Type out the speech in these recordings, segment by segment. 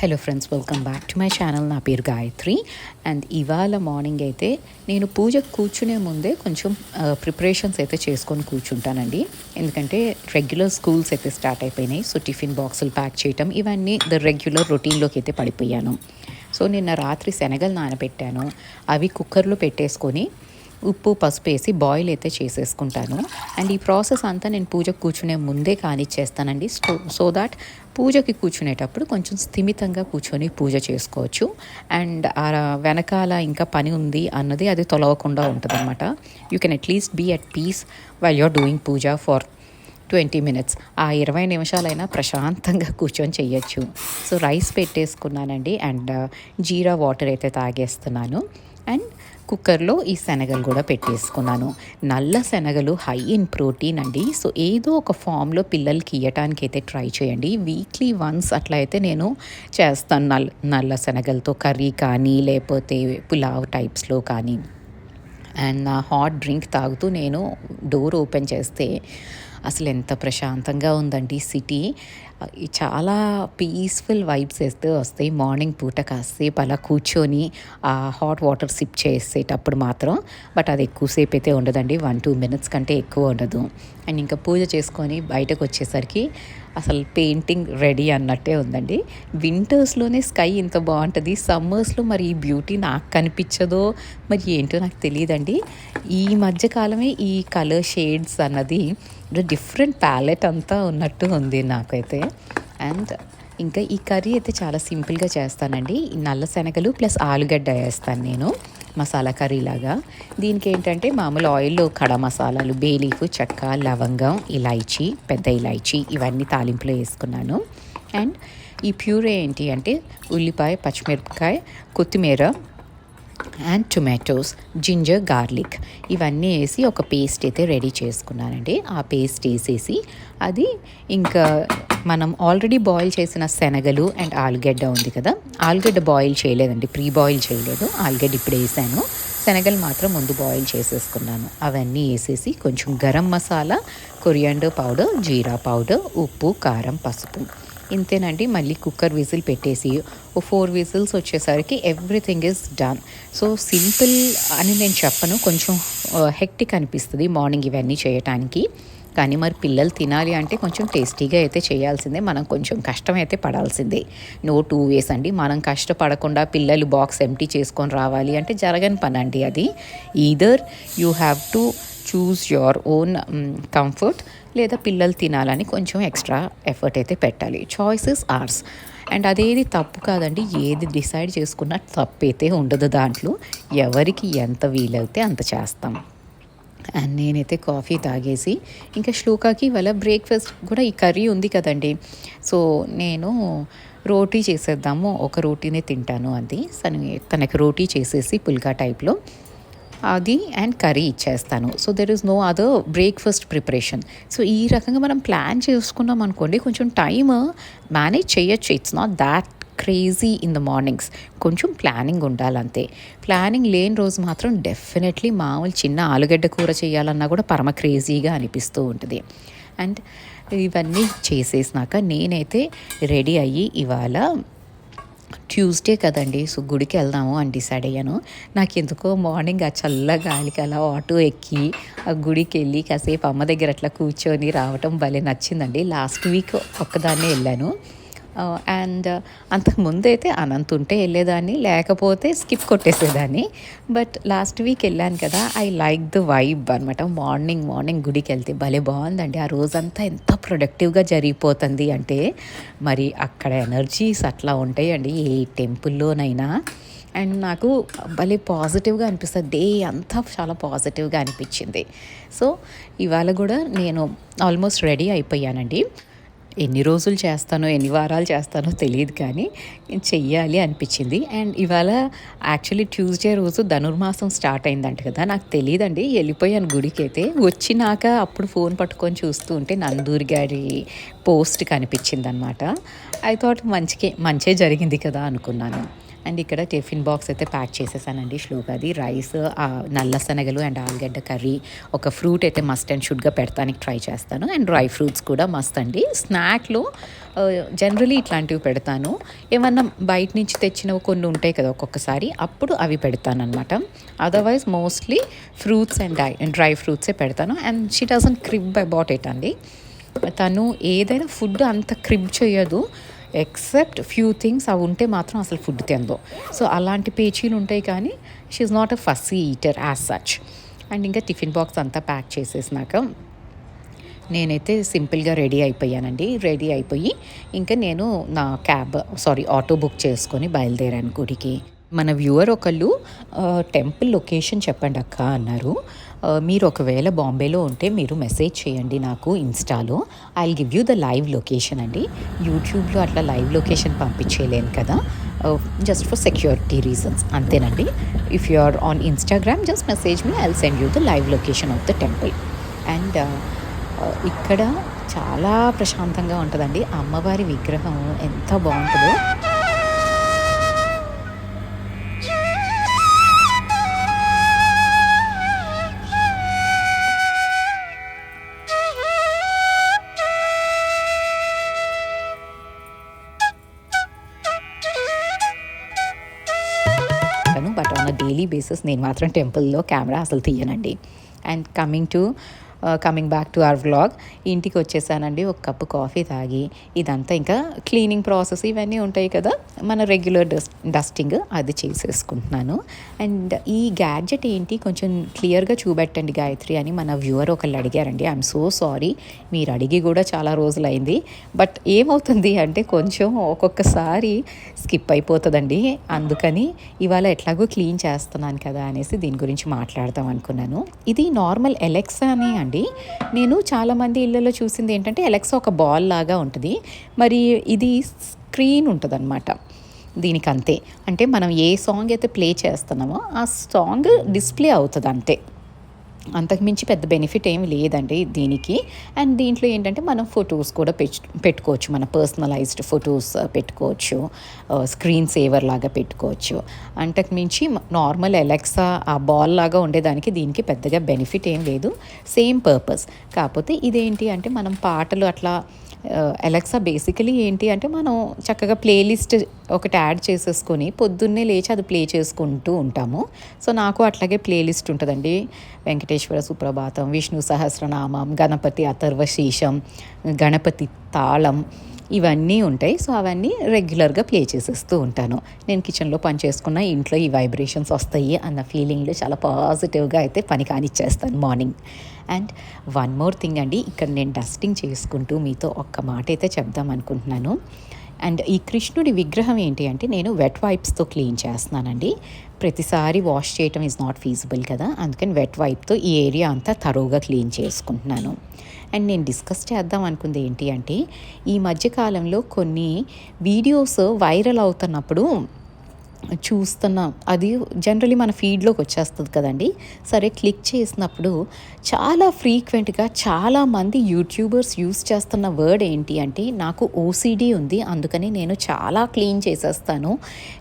Hello friends, welcome back to my channel. నా పేరు Gayatri. And ఇవాళ మార్నింగ్ అయితే నేను పూజకు కూర్చునే ముందే కొంచెం ప్రిపరేషన్స్ అయితే చేసుకొని కూర్చుంటానండి. ఎందుకంటే రెగ్యులర్ స్కూల్స్ అయితే స్టార్ట్ అయిపోయినాయి. సో టిఫిన్ బాక్సులు ప్యాక్ చేయటం ఇవన్నీ రెగ్యులర్ రొటీన్లోకి అయితే పడిపోయాను. సో నిన్న రాత్రి శనగలు నానబెట్టాను. అవి కుక్కర్లో పెట్టేసుకొని ఉప్పు పసుపు వేసి బాయిల్ అయితే చేసేసుకుంటాను. అండ్ ఈ ప్రాసెస్ అంతా నేను పూజకు కూర్చునే ముందే కానిచ్చేస్తానండి. సో దాట్ పూజకి కూర్చునేటప్పుడు కొంచెం స్థిమితంగా కూర్చొని పూజ చేసుకోవచ్చు. అండ్ వెనకాల ఇంకా పని ఉంది అన్నది అది తొలవకుండా ఉంటుంది అనమాట. You can at least be at peace while you're doing puja for 20 minutes. ఆ 20 నిమిషాలైనా ప్రశాంతంగా కూర్చొని చెయ్యొచ్చు. సో రైస్ పెట్టేసుకున్నానండి. అండ్ జీరా వాటర్ అయితే తాగేస్తున్నాను. అండ్ కుక్కర్లో ఈ శనగలు కూడా పెట్టేసుకున్నాను. నల్ల శనగలు హై ఇన్ ప్రోటీన్ అండి. సో ఏదో ఒక ఫామ్లో పిల్లలకి ఇవ్వటానికి అయితే ట్రై చేయండి. వీక్లీ వన్స్ అట్లా అయితే నేను చేస్తాను. నల్ల శనగలతో కర్రీ కానీ లేకపోతే పులావ్ టైప్స్లో కానీ. అండ్ నా హాట్ డ్రింక్ తాగుతూ నేను డోర్ ఓపెన్ చేస్తే అసలు ఎంత ప్రశాంతంగా ఉందండి సిటీ. చాలా పీస్ఫుల్ వైబ్స్ వేస్తే వస్తాయి. మార్నింగ్ పూట కాసేపు అలా కూర్చొని ఆ హాట్ వాటర్ సిప్ చేసేటప్పుడు మాత్రం. బట్ అది ఎక్కువసేపు అయితే ఉండదండి, 1-2 minutes కంటే ఎక్కువ ఉండదు. అండ్ ఇంకా పూజ చేసుకొని బయటకు వచ్చేసరికి అసలు పెయింటింగ్ రెడీ అన్నట్టే ఉందండి. వింటర్స్లోనే స్కై ఇంత బాగుంటుంది, సమ్మర్స్లో మరి ఈ బ్యూటీ నాకు కనిపించదో మరి ఏంటో నాకు తెలియదండి. ఈ మధ్యకాలమే ఈ కలర్ షేడ్స్ అన్నది డిఫరెంట్ ప్యాలెట్ అంతా ఉన్నట్టు ఉంది నాకైతే. అండ్ ఇంకా ఈ కర్రీ అయితే చాలా సింపుల్గా చేస్తానండి. నల్ల శనగలు ప్లస్ ఆలుగడ్డ వేస్తాను నేను మసాలా కర్రీ లాగా. దీనికి ఏంటంటే మామూలు ఆయిల్లో కడ మసాలాలు, బే లీఫ్, చెక్క, లవంగం, ఇలాచీ, పెద్ద ఇలాచీ ఇవన్నీ తాలింపులో వేసుకున్నాను. అండ్ ఈ ప్యూరే ఏంటి అంటే ఉల్లిపాయ, పచ్చిమిరపకాయ, కొత్తిమీర అండ్ టొమాటోస్, జింజర్, గార్లిక్ ఇవన్నీ వేసి ఒక పేస్ట్ అయితే రెడీ చేసుకున్నానండి. ఆ పేస్ట్ వేసేసి అది ఇంకా మనం ఆల్రెడీ బాయిల్ చేసిన శనగలు అండ్ ఆలుగడ్డ ఉంది కదా, ఆలుగడ్డ బాయిల్ చేయలేదండి, ప్రీ బాయిల్ చేయలేదు. ఆలుగడ్డ ఇప్పుడు వేసాను, శనగలు మాత్రం ముందు బాయిల్ చేసేసుకున్నాను. అవన్నీ వేసేసి కొంచెం గరం మసాలా, కొరియాండర్ పౌడర్, జీరా పౌడర్, ఉప్పు, కారం, పసుపు ఇంతేనండి. మళ్ళీ కుక్కర్ విజిల్ పెట్టేసి 4 whistles వచ్చేసరికి everything is done. So simple అని నేను చెప్పను, కొంచెం హెక్టిక్ అనిపిస్తుంది మార్నింగ్ ఇవన్నీ చేయటానికి. కానీ మరి పిల్లలు తినాలి అంటే కొంచెం టేస్టీగా అయితే చేయాల్సిందే, మనం కొంచెం కష్టం అయితే పడాల్సిందే. నో 2 ways అండి. మనం కష్టపడకుండా పిల్లలు బాక్స్ ఎంటీ చేసుకొని రావాలి అంటే జరగని పని అండి అది. Either you have to choose your own comfort, లేదా పిల్లలు తినాలని కొంచెం ఎక్స్ట్రా ఎఫర్ట్ అయితే పెట్టాలి. Choices hours. అండ్ అదేది తప్పు కాదండి, ఏది డిసైడ్ చేసుకున్నా తప్పు అయితే ఉండదు దాంట్లో. ఎవరికి ఎంత వీలైతే అంత చేస్తాం. అండ్ నేనైతే కాఫీ తాగేసి ఇంకా శ్లోకాకి ఇవాళ బ్రేక్ఫాస్ట్ కూడా ఈ కర్రీ ఉంది కదండి. సో నేను రోటీ చేసేద్దాము, ఒక రోటీనే తింటాను అది. తనకి రోటీ చేసేసి పుల్కా టైప్లో అది అండ్ కర్రీ ఇచ్చేస్తాను. So there is no other breakfast preparation. So ఈ రకంగా మనం ప్లాన్ చేసుకున్నాం అనుకోండి, కొంచెం టైమ్ మేనేజ్ చేయొచ్చు. It's not that crazy in the mornings. కొంచెం ప్లానింగ్ ఉండాలంతే. ప్లానింగ్ లేని రోజు మాత్రం డెఫినెట్లీ మామూలు చిన్న ఆలుగడ్డ కూర చేయాలన్నా కూడా పరమ క్రేజీగా అనిపిస్తూ ఉంటుంది. అండ్ ఇవన్నీ చేసేసినాక నేనైతే రెడీ అయ్యి ఇవాళ ట్యూస్డే కదండి, సో గుడికి వెళ్దాము అని డిసైడ్ అయ్యాను. నాకు ఎందుకో మార్నింగ్ ఆ చల్ల గాలికి అలా ఆటో ఎక్కి ఆ గుడికి వెళ్ళి కాసేపు అమ్మ దగ్గర అట్లా కూర్చొని రావటం భలే నచ్చిందండి. లాస్ట్ వీక్ ఒక్కదాన్నే వెళ్ళాను. అండ్ అంతకుముందు అయితే అనంత ఉంటే వెళ్ళేదాన్ని, లేకపోతే స్కిప్ కొట్టేసేదాన్ని. బట్ లాస్ట్ వీక్ వెళ్ళాను కదా, ఐ లైక్ ద వైబ్ అనమాట. మార్నింగ్ గుడికి వెళ్తే భలే బాగుందండి. ఆ రోజంతా ఎంత ప్రొడక్టివ్గా జరిగిపోతుంది అంటే మరి అక్కడ ఎనర్జీస్ అట్లా ఉంటాయండి ఏ టెంపుల్లోనైనా. అండ్ నాకు భలే పాజిటివ్గా అనిపిస్తుంది, డే అంతా చాలా పాజిటివ్గా అనిపించింది. సో ఇవాళ కూడా నేను ఆల్మోస్ట్ రెడీ అయిపోయానండి. ఎన్ని రోజులు చేస్తానో ఎన్ని వారాలు చేస్తానో తెలియదు, కానీ చెయ్యాలి అనిపించింది. అండ్ ఇవాళ యాక్చువల్లీ ట్యూస్డే రోజు ధనుర్మాసం స్టార్ట్ అయిందంట కదా, నాకు తెలియదండి. వెళ్ళిపోయాను గుడికి. అయితే వచ్చినాక అప్పుడు ఫోన్ పట్టుకొని చూస్తూ ఉంటే నందూరి గారి పోస్ట్ కనిపించింది అనమాట. ఐ థాట్ మంచే జరిగింది కదా అనుకున్నాను. అండ్ ఇక్కడ టిఫిన్ బాక్స్ అయితే ప్యాక్ చేసేసానండి. శ్లోకాది రైస్, నల్ల శనగలు అండ్ ఆలుగడ్డ కర్రీ, ఒక ఫ్రూట్ అయితే మస్ట్ అండ్ షుడ్గా పెడతానికి ట్రై చేస్తాను. అండ్ డ్రై ఫ్రూట్స్ కూడా మస్ట్ అండి. స్నాక్లో జనరలీ ఇట్లాంటివి పెడతాను. ఏమన్నా బయట నుంచి తెచ్చినవి కొన్ని ఉంటాయి కదా ఒక్కొక్కసారి, అప్పుడు అవి పెడతానమాట. Otherwise mostly fruits and dry ఫ్రూట్సే పెడతాను. And she doesn't crib about it అండి. తను ఏదైనా ఫుడ్ అంత క్రిబ్ చేయదు, ఎక్సెప్ట్ ఫ్యూ థింగ్స్ అవి ఉంటే మాత్రం అసలు ఫుడ్ తిందో. సో అలాంటి పేచీలు ఉంటాయి, కానీ she is not a fussy eater as such. And ఇంకా టిఫిన్ బాక్స్ అంతా ప్యాక్ చేసేసినాక నేనైతే సింపుల్గా రెడీ అయిపోయానండి. రెడీ అయిపోయి ఇంకా నేను నా ఆటో బుక్ చేసుకొని బయలుదేరాను గుడికి. మన వ్యూవర్ ఒకళ్ళు టెంపుల్ లొకేషన్ చెప్పండి అక్క అన్నారు. మీరు ఒకవేళ బాంబేలో ఉంటే మీరు మెసేజ్ చేయండి నాకు ఇన్స్టాలో. I will give you the live location అండి. యూట్యూబ్లో అట్లా లైవ్ లొకేషన్ పంపించేయలేను కదా, జస్ట్ ఫర్ సెక్యూరిటీ రీజన్స్ అంతేనండి. If you are on Instagram just message me, I will send you the live location of the temple. And ఇక్కడ చాలా ప్రశాంతంగా ఉంటుందండి. అమ్మవారి విగ్రహం ఎంత బాగుంటుందో. But on a daily basis నేను మాత్రం టెంపుల్లో కెమెరా అసలు తీయనండి. And coming back to our vlog, ఇంటికి వచ్చేసానండి. ఒక కప్పు కాఫీ తాగి ఇదంతా ఇంకా క్లీనింగ్ ప్రాసెస్ ఇవన్నీ ఉంటాయి కదా, మన రెగ్యులర్ డస్టింగ్ అది చేసేసుకుంటున్నాను. అండ్ ఈ గ్యాడ్జెట్ ఏంటి కొంచెం క్లియర్గా చూపెట్టండి గాయత్రి అని మన వ్యూవర్ ఒకళ్ళు అడిగారండి. ఐఎమ్ సో సారీ, మీరు అడిగి కూడా చాలా రోజులైంది. బట్ ఏమవుతుంది అంటే కొంచెం ఒక్కొక్కసారి స్కిప్ అయిపోతుందండి. అందుకని ఇవాళ ఎట్లాగో క్లీన్ చేస్తున్నాను కదా అనేసి దీని గురించి మాట్లాడదాం అనుకున్నాను. ఇది నార్మల్ ఎలెక్సానే అండి. నేను చాలామంది ఇళ్ళలో చూసింది ఏంటంటే ఎలెక్సా ఒక బాల్ లాగా ఉంటుంది, మరి ఇది స్క్రీన్ ఉంటుంది అనమాట దీనికి. అంతే, అంటే మనం ఏ సాంగ్ అయితే ప్లే చేస్తున్నామో ఆ సాంగ్ డిస్ప్లే అవుతుంది అంతే. అంతకుమించి పెద్ద బెనిఫిట్ ఏమి లేదండి దీనికి. అండ్ దీంట్లో ఏంటంటే మనం ఫొటోస్ కూడా పెట్టుకోవచ్చు, మన పర్సనలైజ్డ్ ఫొటోస్ పెట్టుకోవచ్చు, స్క్రీన్ సేవర్ లాగా పెట్టుకోవచ్చు. అంతకుమించి నార్మల్ ఎలెక్సా ఆ బాల్ లాగా ఉండేదానికి దీనికి పెద్దగా బెనిఫిట్ ఏం లేదు, సేమ్ పర్పస్. కాకపోతే ఇదేంటి అంటే మనం పాటలు అట్లా అలెక్సా బేసికలీ ఏంటి అంటే మనం చక్కగా ప్లేలిస్ట్ ఒకటి యాడ్ చేసేసుకొని పొద్దున్నే లేచి అది ప్లే చేసుకుంటూ ఉంటాము. సో నాకు అట్లాగే ప్లేలిస్ట్ ఉంటుందండి. వెంకటేశ్వర సుప్రభాతం, విష్ణు సహస్రనామం, గణపతి అథర్వశీర్షం, గణపతి తాళం ఇవన్నీ ఉంటాయి. సో అవన్నీ రెగ్యులర్గా ప్లే చేసేస్తూ ఉంటాను. నేను కిచెన్లో పని చేసుకున్న ఇంట్లో ఈ వైబ్రేషన్స్ వస్తాయి అన్న ఫీలింగ్లో చాలా పాజిటివ్గా అయితే పని కానిచ్చేస్తాను morning. And one more thing అండి, ఇక్కడ నేను డస్టింగ్ చేసుకుంటూ మీతో ఒక్క మాట అయితే చెప్దాం అనుకుంటున్నాను. అండ్ ఈ కృష్ణుడి విగ్రహం ఏంటి అంటే నేను వెట్ వైప్స్తో క్లీన్ చేస్తున్నానండి. ప్రతిసారి వాష్ చేయటం ఈజ్ నాట్ ఫీజిబుల్ కదా, అందుకని వెట్ వైప్తో ఈ ఏరియా అంతా తరోగా క్లీన్ చేసుకుంటున్నాను. అండ్ నేను డిస్కస్ చేద్దాం అనుకుంది ఏంటి అంటే ఈ మధ్యకాలంలో కొన్ని వీడియోస్ వైరల్ అవుతున్నప్పుడు చూస్తున్నాం, అది జనరలీ మన ఫీడ్లోకి వచ్చేస్తుంది కదండి. సరే క్లిక్ చేసినప్పుడు చాలా ఫ్రీక్వెంట్గా చాలామంది యూట్యూబర్స్ యూస్ చేస్తున్న వర్డ్ ఏంటి అంటే నాకు ఓసిడి ఉంది, అందుకని నేను చాలా క్లీన్ చేసేస్తాను,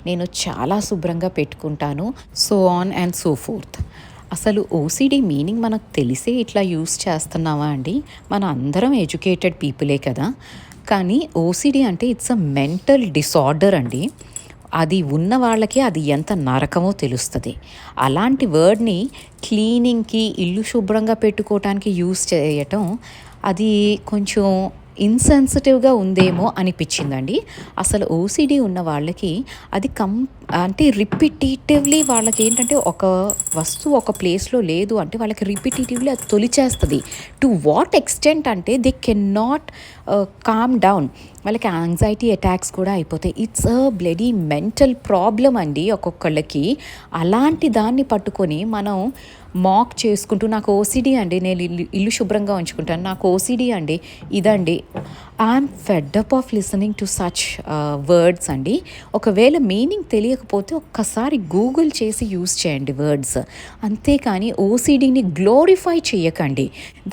నేను చాలా శుభ్రంగా పెట్టుకుంటాను, so on and so fourth. అసలు ఓసిడి మీనింగ్ మనకు తెలిసే ఇట్లా యూస్ చేస్తున్నావా అండి? మన అందరం ఎడ్యుకేటెడ్ పీపులే కదా, కానీ ఓసిడి అంటే ఇట్స్ అ మెంటల్ డిసార్డర్ అండి. అది ఉన్న వాళ్ళకి అది ఎంత నరకమో తెలుస్తుంది. అలాంటి వర్డ్ని క్లీనింగ్కి, ఇల్లు శుభ్రంగా పెట్టుకోవటానికి యూస్ చేయటం అది కొంచెం ఇన్సెన్సిటివ్గా ఉందేమో అనిపించిందండి. అసలు ఓసిడి ఉన్న వాళ్ళకి అది అంటే రిపిటేటివ్లీ వాళ్ళకి ఏంటంటే ఒక వస్తువు ఒక ప్లేస్లో లేదు అంటే వాళ్ళకి రిపిటేటివ్లీ అది తొలిచేస్తుంది. టు వాట్ ఎక్స్టెంట్ అంటే they can not calm down, వాళ్ళకి యాంగ్జైటీ అటాక్స్ కూడా అయిపోతాయి. It's a bloody mental problem అండి ఒక్కొక్కళ్ళకి. అలాంటి దాన్ని పట్టుకొని మనం మాక్ చేసుకుంటూ నాకు ఓసిడి అండి, నేను ఇల్లు శుభ్రంగా ఉంచుకుంటాను, నాకు ఓసిడి అండి, ఇదండి. I'm fed up of listening to such words అండి. ఒకవేళ మీనింగ్ తెలియకపోతే ఒక్కసారి గూగుల్ చేసి యూస్ చేయండి వర్డ్స్, అంతేకాని ఓసిడిని గ్లోరిఫై చేయకండి.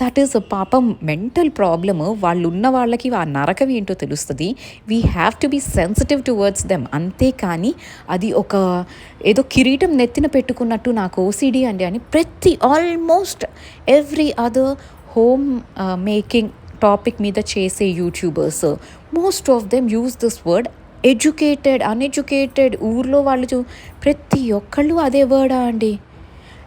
దట్ ఈస్ పాపం మెంటల్ ప్రాబ్లము. వాళ్ళు ఉన్న వాళ్ళకి ఆ నరకం ఏంటో తెలుస్తుంది. We have to be sensitive towards them, అంతేకాని అది ఒక ఏదో కిరీటం నెత్తిన పెట్టుకున్నట్టు నాకు ఓసిడి అండి అని almost every other home making topic మీద చేసే youtubers, most of them use this word educated, uneducated. ఊర్లో వాళ్ళు ప్రతి ఒక్కళ్ళు అదే వర్డా అండి?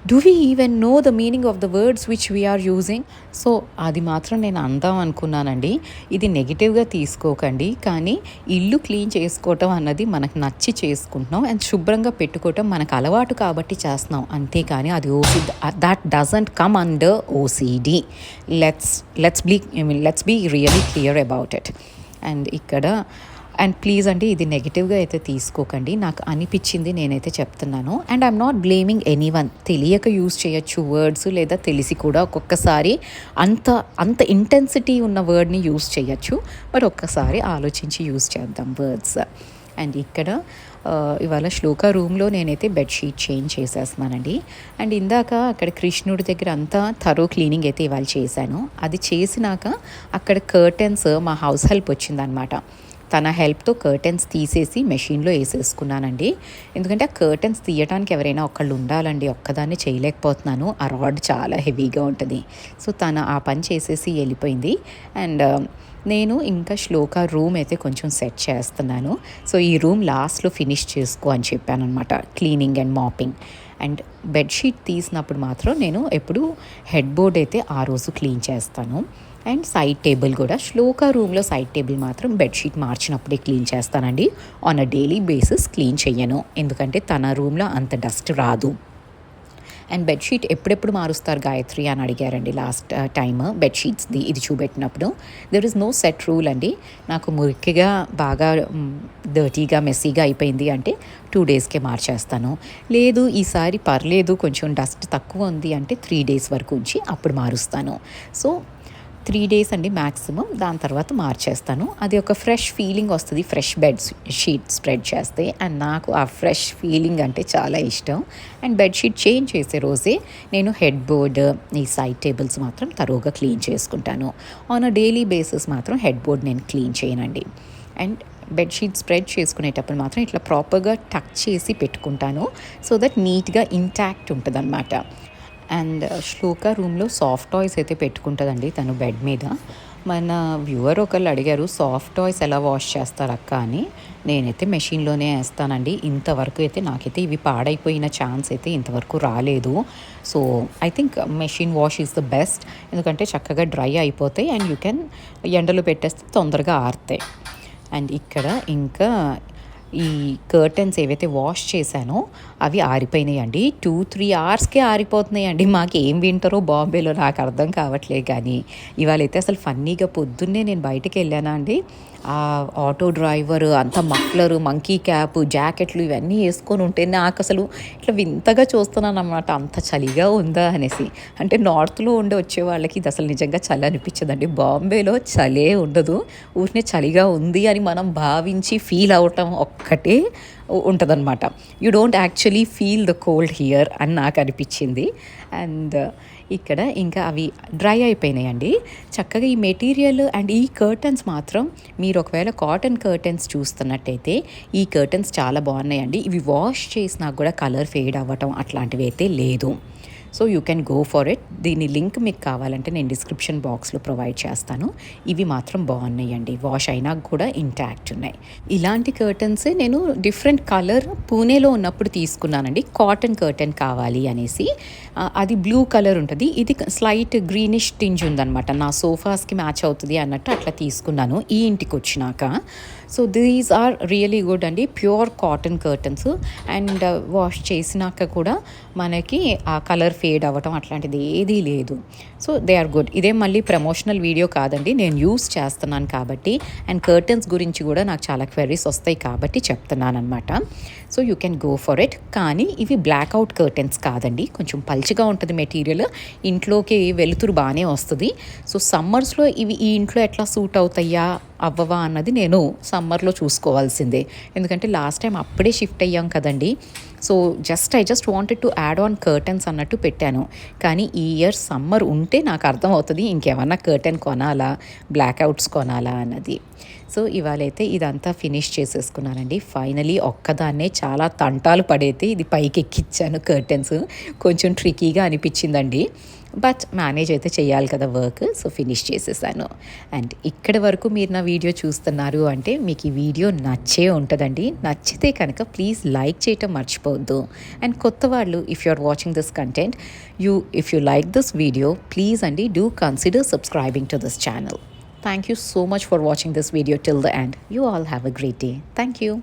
Do we even know the meaning of the words which we are using? So అది మాత్రం నేను అందాం అనుకున్నానండి. ఇది నెగిటివ్గా తీసుకోకండి, కానీ ఇల్లు క్లీన్ చేసుకోవటం అన్నది మనకు నచ్చి చేసుకుంటున్నాం అండ్ శుభ్రంగా పెట్టుకోవటం మనకు అలవాటు కాబట్టి చేస్తున్నాం, అంతేకాని అది that doesn't come under OCD. Let's be really clear about it. And ఇక్కడ అండ్ ప్లీజ్ అండి, ఇది నెగిటివ్గా అయితే తీసుకోకండి, నాకు అనిపించింది నేనైతే చెప్తున్నాను. And I'm not blaming anyone. తెలియక యూజ్ చేయొచ్చు వర్డ్స్, లేదా తెలిసి కూడా ఒక్కొక్కసారి అంత ఇంటెన్సిటీ ఉన్న వర్డ్ని యూజ్ చేయొచ్చు. బట్ ఒక్కసారి ఆలోచించి యూజ్ చేద్దాం వర్డ్స్. అండ్ ఇక్కడ ఇవాళ శ్లోక రూమ్లో నేనైతే బెడ్షీట్ చేంజ్ చేసేస్తున్నానండి. అండ్ ఇందాక అక్కడ కృష్ణుడి దగ్గర అంతా థరో క్లీనింగ్ అయితే ఇవాళ చేశాను. అది చేసినాక అక్కడ కర్టెన్స్ మా హౌస్ హెల్ప్ వచ్చిందనమాట. తన హెల్ప్తో కర్టెన్స్ తీసేసి మెషిన్లో వేసేసుకున్నానండి. ఎందుకంటే ఆ కర్టెన్స్ తీయడానికి ఎవరైనా ఒకళ్ళు ఉండాలండి, ఒక్కదాన్ని చేయలేకపోతున్నాను, ఆ రాడ్ చాలా హెవీగా ఉంటుంది. సో తను ఆ పని చేసేసి వెళ్ళిపోయింది. అండ్ నేను ఇంకా శ్లోక రూమ్ అయితే కొంచెం సెట్ చేస్తున్నాను. సో ఈ రూమ్ లాస్ట్లో ఫినిష్ చేసుకో అని చెప్పాను అనమాట, cleaning and mopping. And bedsheet తీసినప్పుడు మాత్రం నేను ఎప్పుడు హెడ్ బోర్డ్ అయితే ఆ రోజు క్లీన్ చేస్తాను. అండ్ సైడ్ టేబుల్ కూడా, శ్లోక రూమ్లో సైడ్ టేబుల్ మాత్రం బెడ్షీట్ మార్చినప్పుడే క్లీన్ చేస్తానండి. On a daily basis clean చెయ్యను, ఎందుకంటే తన రూమ్లో అంత డస్ట్ రాదు. అండ్ బెడ్షీట్ ఎప్పుడెప్పుడు మారుస్తారు గాయత్రి అని అడిగారండి లాస్ట్ టైమ్ బెడ్షీట్స్ది ఇది చూపెట్టినప్పుడు. There is no set rule అండి. నాకు మురికిగా బాగా డర్టీగా మెస్సీగా అయిపోయింది అంటే 2 డేస్కే మార్చేస్తాను. లేదు ఈసారి పర్లేదు కొంచెం డస్ట్ తక్కువ ఉంది అంటే 3 డేస్ వరకు ఉంచి అప్పుడు మారుస్తాను. సో 3 డేస్ అండి మ్యాక్సిమం, దాని తర్వాత మార్చేస్తాను. అది ఒక ఫ్రెష్ ఫీలింగ్ వస్తుంది ఫ్రెష్ షీట్ స్ప్రెడ్ చేస్తే. అండ్ నాకు ఆ ఫ్రెష్ ఫీలింగ్ అంటే చాలా ఇష్టం. అండ్ బెడ్షీట్ చేంజ్ చేసే రోజే నేను హెడ్ బోర్డ్, ఈ సైడ్ టేబుల్స్ మాత్రం తరువుగా క్లీన్ చేసుకుంటాను. ఆన్ అ డైలీ బేసిస్ మాత్రం హెడ్ బోర్డ్ నేను క్లీన్ చేయనండి. అండ్ బెడ్షీట్ స్ప్రెడ్ చేసుకునేటప్పుడు మాత్రం ఇట్లా ప్రాపర్గా టక్ చేసి పెట్టుకుంటాను, సో దట్ నీట్గా ఇంటాక్ట్ ఉంటుంది అన్నమాట. అండ్ శ్లోక రూమ్లో సాఫ్ట్ టాయ్స్ అయితే పెట్టుకుంటుందండి తను బెడ్ మీద. మన వ్యూవర్ ఒకళ్ళు అడిగారు సాఫ్ట్ టాయ్స్ ఎలా వాష్ చేస్తారు అక్క అని. నేనైతే మెషిన్లోనే వేస్తానండి. ఇంతవరకు అయితే నాకైతే ఇవి పాడైపోయిన ఛాన్స్ అయితే ఇంతవరకు రాలేదు. So I think machine wash is the best, ఎందుకంటే చక్కగా డ్రై అయిపోతాయి అండ్ యూ కెన్ ఎండలో పెట్టేస్తే తొందరగా ఆరుతాయి. అండ్ ఇక్కడ ఇంకా ఈ కర్టెన్స్ ఏవైతే వాష్ చేశానో అవి ఆరిపోయినాయండి. 2-3 అవర్స్కే ఆరిపోతున్నాయండి. మాకు ఏం వింటారో బాంబేలో నాకు అర్థం కావట్లేదు. కానీ ఇవాళైతే అసలు ఫన్నీగా పొద్దున్నే నేను బయటకు వెళ్ళానా అండి, ఆ ఆటో డ్రైవర్ అంత మఫ్లరు, మంకీ క్యాప్, జాకెట్లు ఇవన్నీ వేసుకొని ఉంటే నాకు అసలు ఇట్లా వింతగా చూస్తున్నాను అన్నమాట, అంత చలిగా ఉందా అనేసి. అంటే నార్త్లో ఉండే వచ్చే వాళ్ళకి ఇది అసలు నిజంగా చలి అనిపించదండి. బాంబేలో చలే ఉండదు, ఊరినే చలిగా ఉంది అని మనం భావించి ఫీల్ అవటం ఒక్కటే ఉంటుందన్నమాట. You don't actually feel the cold here అని నాకు అనిపించింది. అండ్ ఇక్కడ ఇంకా అవి డ్రై అయిపోయినాయండి చక్కగా. ఈ మెటీరియల్ అండ్ ఈ కర్టన్స్ మాత్రం మీరు ఒకవేళ కాటన్ కర్టన్స్ చూస్తున్నట్టయితే ఈ కర్టన్స్ చాలా బాగున్నాయండి. ఇవి వాష్ చేసినా కూడా కలర్ ఫేడ్ అవ్వటం అట్లాంటివి అయితే లేదు. So you can go for it. దీని లింక్ మీకు కావాలంటే నేను డిస్క్రిప్షన్ బాక్స్లో ప్రొవైడ్ చేస్తాను. ఇవి మాత్రం బాగున్నాయండి, వాష్ అయినా కూడా ఇంటాక్ట్ ఉన్నాయి. ఇలాంటి కర్టన్సే నేను డిఫరెంట్ కలర్ పూణేలో ఉన్నప్పుడు తీసుకున్నానండి. కాటన్ కర్టన్ కావాలి అనేసి. అది బ్లూ కలర్ ఉంటుంది, ఇది స్లైట్ గ్రీనిష్ టింజ్ ఉందన్నమాట. నా సోఫాస్కి మ్యాచ్ అవుతుంది అన్నట్టు అట్లా తీసుకున్నాను ఈ ఇంటికి వచ్చినాక. So these are really good అండి, pure cotton curtains. And wash చేసినాక కూడా మనకి ఆ కలర్ ఫేడ్ అవ్వటం అట్లాంటిది ఏదీ లేదు. So they are good. ఇదే మళ్ళీ ప్రమోషనల్ వీడియో కాదండి, నేను యూస్ చేస్తున్నాను కాబట్టి. అండ్ కర్టన్స్ గురించి కూడా నాకు చాలా క్వెరీస్ వస్తాయి కాబట్టి చెప్తున్నాను అనమాట. So you can go for it. కానీ ఇవి బ్లాక్అవుట్ కర్టన్స్ కాదండి, కొంచెం పల్చగా ఉంటుంది మెటీరియల్, ఇంట్లోకి వెలుతురు బాగానే వస్తుంది. సో సమ్మర్స్లో ఇవి ఈ ఇంట్లో ఎట్లా సూట్ అవుతాయా అవ్వవా అన్నది నేను సమ్మర్లో చూసుకోవాల్సిందే, ఎందుకంటే లాస్ట్ టైం అప్పుడే షిఫ్ట్ అయ్యాం కదండి. So I just wanted to add on curtains అన్నట్టు పెట్టాను. కానీ ఈ ఇయర్ సమ్మర్ ఉంటే నాకు అర్థం అవుతుంది ఇంకేమన్నా కర్టన్ కొనాలా, బ్లాక్అవుట్స్ కొనాలా అన్నది. సో ఇవాళైతే ఇదంతా ఫినిష్ చేసేసుకున్నానండి. ఫైనలీ ఒక్కదాన్నే చాలా తంటాలు పడైతే ఇది పైకి ఎక్కించాను కర్టెన్స్. కొంచెం ట్రికీగా అనిపించిందండి, బట్ మేనేజ్ అయితే చేయాలి కదా వర్క్. సో ఫినిష్ చేసేసాను. అండ్ ఇక్కడి వరకు మీరు నా వీడియో చూస్తున్నారు అంటే మీకు ఈ వీడియో నచ్చే ఉంటుందండి. నచ్చితే కనుక ప్లీజ్ లైక్ చేయటం మర్చిపోవద్దు. అండ్ కొత్త వాళ్ళు if you are watching this content, if you like this video please అండి do consider subscribing to this channel. Thank you so much for watching this video till the end. You all have a great day. Thank you.